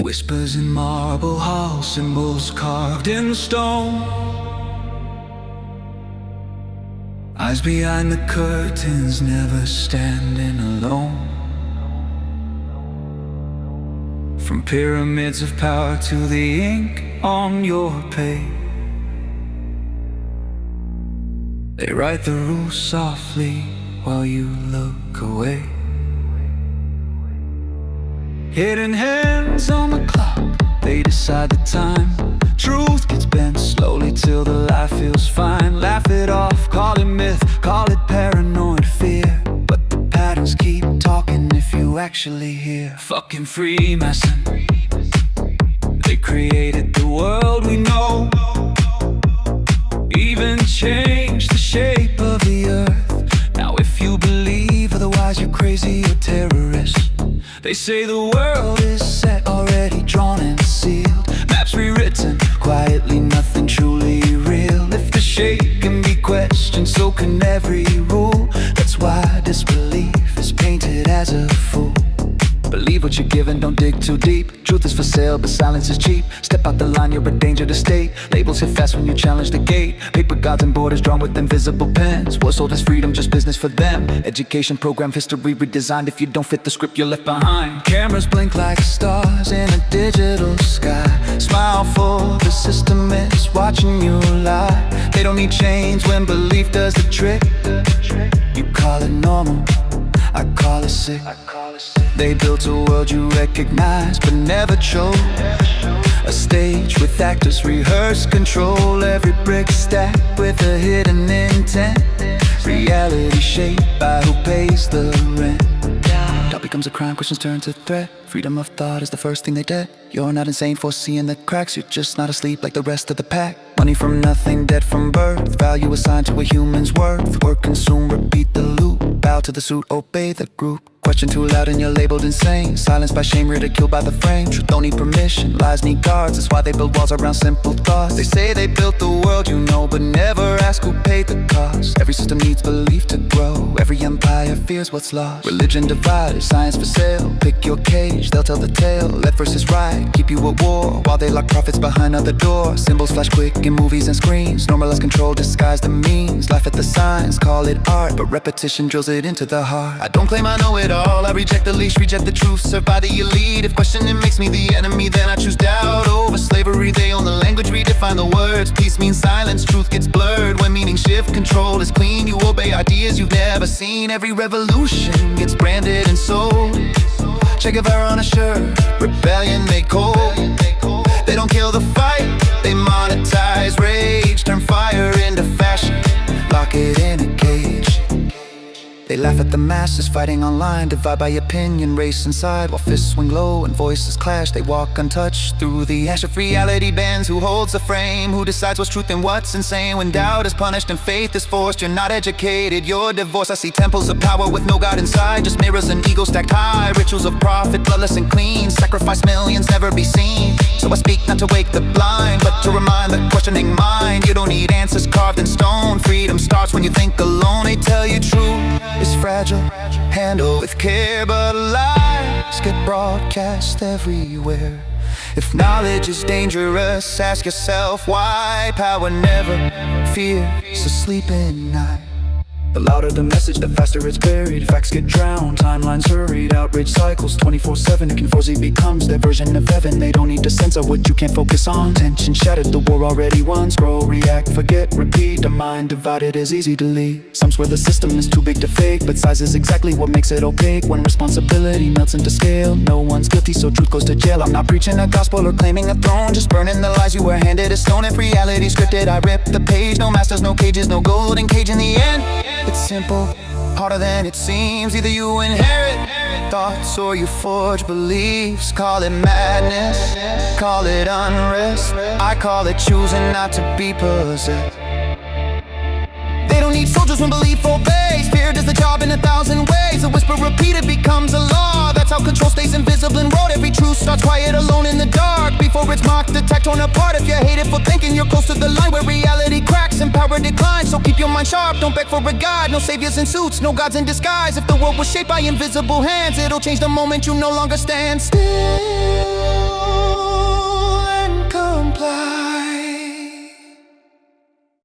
Whispers in marble halls, symbols carved in stone. Eyes behind the curtains, never standing alone. From pyramids of power to the ink on your page, they write the rules softly while you look away. Hidden hands on the clock, they decide the time. Truth gets bent slowly till the lie feels fine. Laugh it off, call it myth, call it paranoid fear, but the patterns keep talking if you actually hear. Fucking Freemason, they created the world we know, even changed the shape of the earth. Now if you believe otherwise, you're crazy or terrorist. They say the world is set, already drawn and sealed. Maps rewritten, quietly, nothing truly real. If the shape can be questioned, so can every rule. That's why disbelief is painted as a fool. Believe what you're given, don't dig too deep. Truth is for sale, but silence is cheap. Step out the line, you're a danger to state. Labels hit fast when you challenge the gate. Paper gods and borders drawn with invisible pens. What's sold as freedom, just business for them. Education program, history redesigned. If you don't fit the script, you're left behind. Cameras blink like stars in a digital sky. Smile for the system is watching you lie. They don't need chains when belief does the trick. You call it normal, I call it sick. They built a world you recognize but never chose. A stage with actors rehearse, control. Every brick stacked with a hidden intent. Reality shaped by who pays the rent. Doubt becomes a crime, questions turn to threat. Freedom of thought is the first thing they dead. You're not insane for seeing the cracks, you're just not asleep like the rest of the pack. Money from nothing, debt from birth. Value assigned to a human's worth. Work, consume, repeat the loop. Bow to the suit, obey the group. Question too loud and you're labeled insane. Silenced by shame, ridiculed by the frame. Truth don't need permission, lies need guards. That's why they build walls around simple thoughts. They say they built the world, you know, but never ask who paid the cost. Every system needs belief to grow. Every empire fears what's lost. Religion divided, science for sale. Pick your cage, they'll tell the tale. Left versus right, keep you at war, while they lock prophets behind other doors. Symbols flash quick in movies and screens. Normalize control, disguise the means. Laugh at the signs, call it art, but repetition drills it into the heart. I don't claim I know it all, I reject the leash, reject the truth, serve by the elite. If questioning makes me the enemy, then I choose doubt over slavery. They own the language, redefine the words. Peace means silence, truth gets blurred. When meaning shift, control is clean. You obey ideas you've never seen. Every revolution gets branded and sold. Che Guevara on a shirt, rebellion made cold. They don't kill the fight, they monetize rage. Turn fire into fashion, lock it in a cage. They laugh at the masses fighting online, divide by opinion, race inside. While fists swing low and voices clash, they walk untouched through the ash of reality bends. Who holds the frame? Who decides what's truth and what's insane? When doubt is punished and faith is forced, you're not educated, you're divorced. I see temples of power with no God inside, just mirrors and ego stacked high. Rituals of profit, bloodless and clean. Sacrifice millions, never be seen. So I speak not to wake the blind, but to remind the questioning mind. You don't need answers carved in stone. Freedom starts when you think alone. They tell you truth is fragile, handle with care, but lies get broadcast everywhere. If knowledge is dangerous, ask yourself why. Power never fears asleep at night. The louder the message, the faster it's buried. Facts get drowned, timelines hurried. Outrage cycles 24/7. It can foresee becomes their version of heaven. They don't need to censor what you can't focus on. Tension shattered, the war already won. Scroll, react, forget, repeat. A mind divided is easy to lead. Some swear the system is too big to fake, but size is exactly what makes it opaque. When responsibility melts into scale, no one's guilty, so truth goes to jail. I'm not preaching a gospel or claiming a throne, just burning the lies you were handed as stone. If reality scripted, I rip the page. No masters, no cages, no golden cage in the end. It's simple, harder than it seems. Either you inherit thoughts or you forge beliefs. Call it madness, call it unrest. I call it choosing not to be possessed. They don't need soldiers when belief obeys. Fear does the job in 1,000 ways. A whisper repeated becomes a law. That's how control stays invisible and road. Every truth starts quiet alone in the dark. Before it's mocked, attacked, torn apart. If you're hated for thinking, you're close to the line where reality cracks and power declines. So keep your mind sharp, don't beg for a guide. No saviors in suits, no gods in disguise. If the world was shaped by invisible hands, it'll change the moment you no longer stand still.